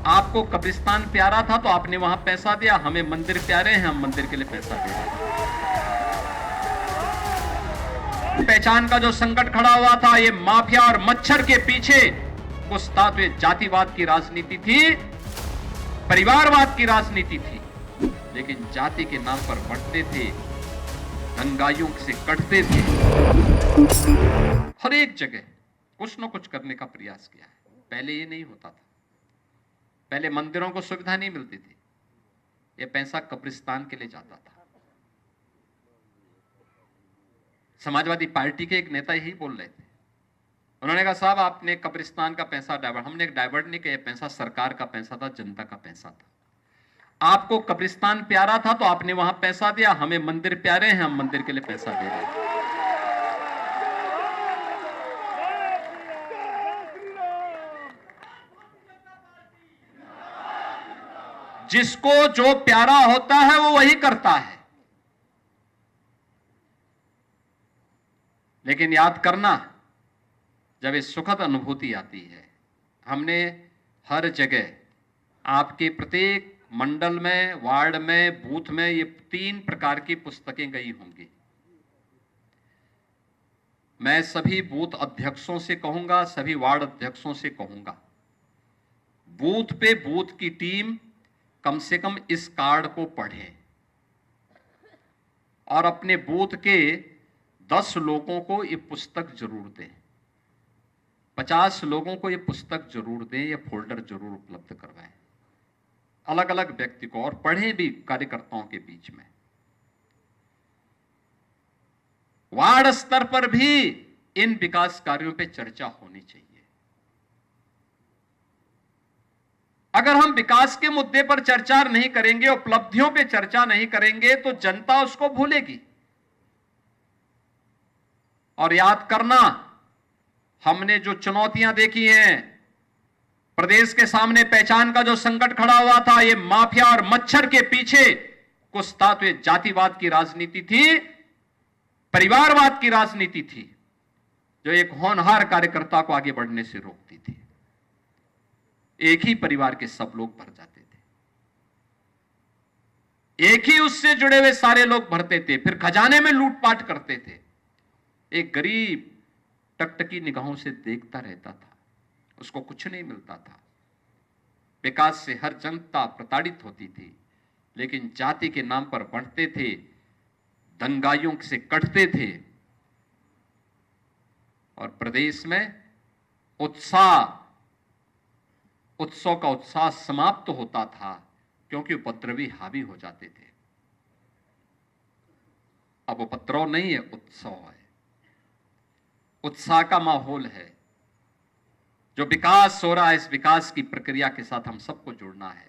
आपको कब्रिस्तान प्यारा था तो आपने वहां पैसा दिया, हमें मंदिर प्यारे हैं, हम मंदिर के लिए पैसा दे रहे हैं। पहचान का जो संकट खड़ा हुआ था, ये माफिया और मच्छर के पीछे कुछ था तो ये जातिवाद की राजनीति थी, परिवारवाद की राजनीति थी, लेकिन जाति के नाम पर बढ़ते थे, दंगाइयों से कटते थे। हर एक जगह कुछ न कुछ करने का प्रयास किया है। पहले ये नहीं होता था, पहले मंदिरों को सुविधा नहीं मिलती थी, ये पैसा कब्रिस्तान के लिए जाता था। समाजवादी पार्टी के एक नेता यही बोल रहे थे, उन्होंने कहा साहब आपने कब्रिस्तान का पैसा डाइवर्ट, हमने एक डाइवर्ट नहीं किया, पैसा सरकार का पैसा था, जनता का पैसा था। आपको कब्रिस्तान प्यारा था तो आपने वहां पैसा दिया, हमें मंदिर प्यारे हैं, हम मंदिर के लिए पैसा दे रहे हैं। जिसको जो प्यारा होता है वो वही करता है, लेकिन याद करना जब ये सुखद अनुभूति आती है, हमने हर जगह आपके प्रत्येक मंडल में, वार्ड में, बूथ में ये 3 प्रकार की पुस्तकें गई होंगी। मैं सभी बूथ अध्यक्षों से कहूंगा, सभी वार्ड अध्यक्षों से कहूंगा, बूथ पे बूथ की टीम कम से कम इस कार्ड को पढ़े और अपने बूथ के 10 लोगों को ये पुस्तक जरूर दें, 50 लोगों को ये पुस्तक जरूर दें, ये फोल्डर जरूर उपलब्ध करवाएं, अलग अलग व्यक्ति को, और पढ़ें भी कार्यकर्ताओं के बीच में। वार्ड स्तर पर भी इन विकास कार्यों पे चर्चा होनी चाहिए। अगर हम विकास के मुद्दे पर चर्चा नहीं करेंगे, उपलब्धियों पे चर्चा नहीं करेंगे, तो जनता उसको भूलेगी। और याद करना, हमने जो चुनौतियां देखी हैं, प्रदेश के सामने पहचान का जो संकट खड़ा हुआ था, ये माफिया और मच्छर के पीछे कुछ था तो ये जातिवाद की राजनीति थी, परिवारवाद की राजनीति थी, जो एक होनहार कार्यकर्ता को आगे बढ़ने से रोकती थी। एक ही परिवार के सब लोग भर जाते थे, एक ही उससे जुड़े हुए सारे लोग भरते थे, फिर खजाने में लूटपाट करते थे। एक गरीब टकटकी निगाहों से देखता रहता था, उसको कुछ नहीं मिलता था। विकास से हर जनता प्रताड़ित होती थी, लेकिन जाति के नाम पर बढ़ते थे, दंगाइयों से कटते थे, और प्रदेश में उत्सव का उत्साह समाप्त होता था, क्योंकि उपद्रवी हावी हो जाते थे। अब उपद्रव नहीं है, उत्सव है, उत्साह का माहौल है। जो विकास हो रहा है, इस विकास की प्रक्रिया के साथ हम सबको जुड़ना है।